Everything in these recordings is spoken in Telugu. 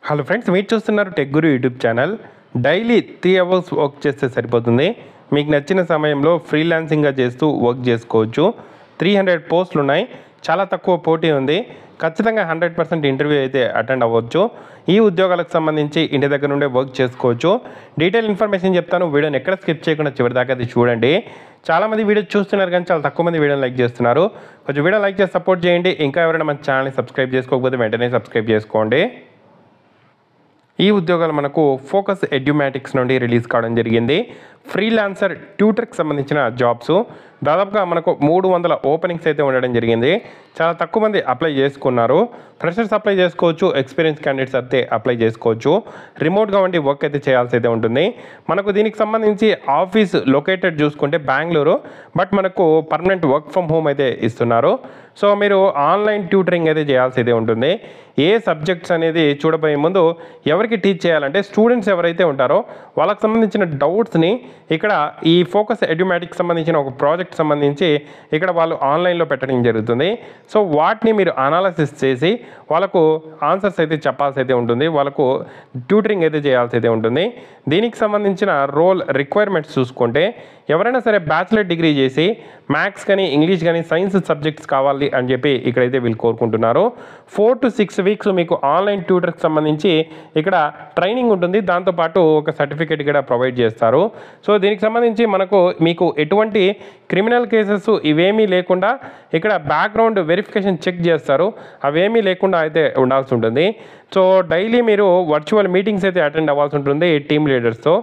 హలో ఫ్రెండ్స్, మీరు చూస్తున్నారు Tech Guru YouTube channel. Daily 3 hours work చేస్తే సరిపోతుంది. మీకు నచ్చిన సమయంలో ఫ్రీలాన్సింగ్గా చేస్తూ వర్క్ చేసుకోవచ్చు. 300 పోస్టులు ఉన్నాయి. చాలా తక్కువ పోటీ ఉంది. ఖచ్చితంగా 100% ఇంటర్వ్యూ అయితే అటెండ్ అవ్వచ్చు. ఈ ఉద్యోగాలకు సంబంధించి ఇంటి దగ్గర నుండే వర్క్ చేసుకోవచ్చు. డీటెయిల్ ఇన్ఫర్మేషన్ చెప్తాను. వీడియోని ఎక్కడ స్కిప్ చేయకుండా చివరి దాకా అది చూడండి. చాలామంది వీడియో చూస్తున్నారు కానీ చాలా తక్కువ మంది వీడియోని లైక్ చేస్తున్నారు. కొంచెం వీడియో లైక్ చేసి సపోర్ట్ చేయండి. ఇంకా ఎవరైనా మన ఛానల్ని సబ్స్క్రైబ్ చేసుకోకపోతే వెంటనే సబ్స్క్రైబ్ చేసుకోండి. ఈ ఉద్యోగాలు మనకు ఫోకస్ ఎడ్యుమాటిక్స్ నుండి రిలీజ్ కావడం జరిగింది. ఫ్రీలాన్సర్ ట్యూటర్కి సంబంధించిన జాబ్స్ దాదాపుగా మనకు 300 ఓపెనింగ్స్ అయితే ఉండడం జరిగింది. చాలా తక్కువ మంది అప్లై చేసుకున్నారు. ఫ్రెషర్స్ అప్లై చేసుకోవచ్చు, ఎక్స్పీరియన్స్ క్యాండిడేట్స్ అయితే అప్లై చేసుకోవచ్చు. రిమోట్గా ఉండి వర్క్ అయితే చేయాల్సి అయితే ఉంటుంది. మనకు దీనికి సంబంధించి ఆఫీస్ లొకేటెడ్ చూసుకుంటే బెంగళూరు, బట్ మనకు పర్మనెంట్ వర్క్ ఫ్రమ్ హోమ్ అయితే ఇస్తున్నారు. సో మీరు ఆన్లైన్ ట్యూటరింగ్ అయితే చేయాల్సి అయితే ఉంటుంది. ఏ సబ్జెక్ట్స్ అనేది చూడబోయే ముందు ఎవరికి టీచ్ చేయాలంటే స్టూడెంట్స్ ఎవరైతే ఉంటారో వాళ్ళకి సంబంధించిన డౌట్స్ని ఇక్కడ ఈ ఫోకస్ ఎడ్యుమాటిక్స్ సంబంధించిన ఒక ప్రాజెక్ట్ సంబంధించి ఇక్కడ వాళ్ళు ఆన్లైన్లో పెట్టడం జరుగుతుంది. సో వాటిని మీరు అనాలసిస్ చేసి వాళ్ళకు ఆన్సర్స్ అయితే చెప్పాల్సి అయితే ఉంటుంది. వాళ్ళకు ట్యూటరింగ్ అయితే చేయాల్సి అయితే ఉంటుంది. దీనికి సంబంధించిన రోల్ రిక్వైర్మెంట్స్ చూసుకుంటే ఎవరైనా సరే బ్యాచిలర్ డిగ్రీ చేసి మ్యాథ్స్ కానీ ఇంగ్లీష్ కానీ సైన్స్ సబ్జెక్ట్స్ కావాలి అని చెప్పి ఇక్కడైతే వీళ్ళు కోరుకుంటున్నారు. 4 to 6 వీక్స్ మీకు ఆన్లైన్ ట్యూటర్కి సంబంధించి ఇక్కడ ట్రైనింగ్ ఉంటుంది. దాంతోపాటు ఒక సర్టిఫికేట్ కూడా ప్రొవైడ్ చేస్తారు. సో దీనికి సంబంధించి మీకు ఎటువంటి క్రిమినల్ కేసెస్ ఇవేమీ లేకుండా ఇక్కడ బ్యాక్గ్రౌండ్ వెరిఫికేషన్ చెక్ చేస్తారు. అవేమీ లేకుండా అయితే ఉండాల్సి ఉంటుంది. సో డైలీ మీరు వర్చువల్ మీటింగ్స్ అయితే అటెండ్ అవ్వాల్సి ఉంటుంది టీమ్ లీడర్స్తో.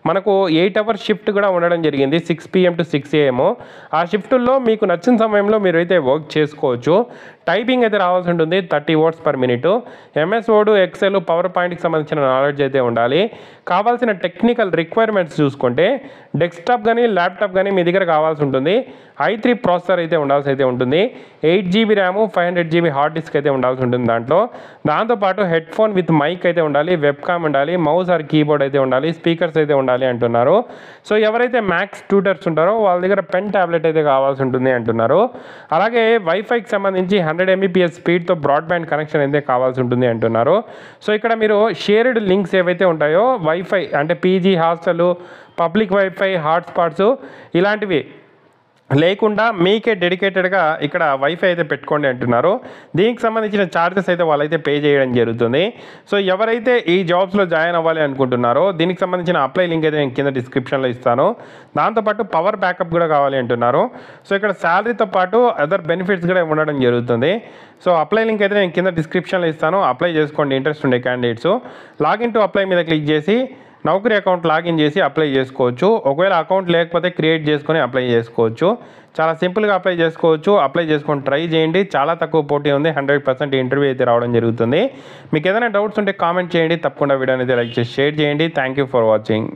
మనకు 8 అవర్స్ షిఫ్ట్ కూడా ఉండడం జరిగింది, 6 PM to 6 AM. ఆ షిఫ్ట్లో మీకు నచ్చిన సమయంలో మీరు అయితే వర్క్ చేసుకోవచ్చు. టైపింగ్ అయితే రావాల్సి ఉంటుంది 30 words per minute. MS Word, Excel, power పాయింట్కి సంబంధించిన నాలెడ్జ్ అయితే ఉండాలి. కావాల్సిన టెక్నికల్ రిక్వైర్మెంట్స్ చూసుకుంటే డెస్క్టాప్ కానీ ల్యాప్టాప్ కానీ మీ దగ్గర కావాల్సి ఉంటుంది. i3 ప్రాసెసర్ అయితే ఉండాల్సి అయితే ఉంటుంది. 8 GB RAM, 500 GB hard disk అయితే ఉండాల్సి ఉంటుంది దాంతోపాటు హెడ్ ఫోన్ విత్ మైక్ అయితే ఉండాలి, వెబ్కామ్ ఉండాలి, మౌస్ ఆర్ కీబోర్డ్ అయితే ఉండాలి, స్పీకర్స్ అయితే ఉండాలి అంటున్నారు. సో ఎవరైతే మ్యాథ్స్ ట్యూటర్స్ ఉంటారో వాళ్ళ దగ్గర పెన్ ట్యాబ్లెట్ అయితే కావాల్సి ఉంటుంది అంటున్నారు. అలాగే వైఫైకి సంబంధించి 100 Mbps స్పీడ్తో బ్రాడ్బ్యాండ్ కనెక్షన్ అయితే కావాల్సి ఉంటుంది అంటున్నారు. సో ఇక్కడ మీరు షేర్డ్ లింక్స్ ఏవైతే ఉంటాయో వైఫై అంటే PG hostel, public wifi, hotspots ఇలాంటివి లేకుండా మీకే డెడికేటెడ్గా ఇక్కడ వైఫై అయితే పెట్టుకోండి అంటున్నారు. దీనికి సంబంధించిన ఛార్జెస్ అయితే వాళ్ళైతే పే చేయడం జరుగుతుంది. సో ఎవరైతే ఈ జాబ్స్లో జాయిన్ అవ్వాలి అనుకుంటున్నారో దీనికి సంబంధించిన అప్లై లింక్ అయితే నేను కింద డిస్క్రిప్షన్లో ఇస్తాను. దాంతోపాటు పవర్ బ్యాకప్ కూడా కావాలి అంటున్నారు. సో ఇక్కడ శాలరీతో పాటు అదర్ బెనిఫిట్స్ కూడా ఉండడం జరుగుతుంది. సో అప్లై లింక్ అయితే నేను కింద డిస్క్రిప్షన్లో ఇస్తాను. అప్లై చేసుకోండి ఇంట్రెస్ట్ ఉండే క్యాండిడేట్స్. లాగిన్ టు అప్లై మీద క్లిక్ చేసి నౌకరీ అకౌంట్ లాగిన్ చేసి అప్లై చేసుకోవచ్చు. ఒకవేళ అకౌంట్ లేకపోతే క్రియేట్ చేసుకొని అప్లై చేసుకోవచ్చు. చాలా సింపుల్గా అప్లై చేసుకోవచ్చు. అప్లై చేసుకొని ట్రై చేయండి. చాలా తక్కువ పోటీ ఉంది. 100% ఇంటర్వ్యూ అయితే రావడం జరుగుతుంది. మీకు ఏదైనా డౌట్స్ ఉంటే కామెంట్ చేయండి. తప్పకుండా వీడియోని అయితే లైక్ చేసి షేర్ చేయండి. Thank you for watching.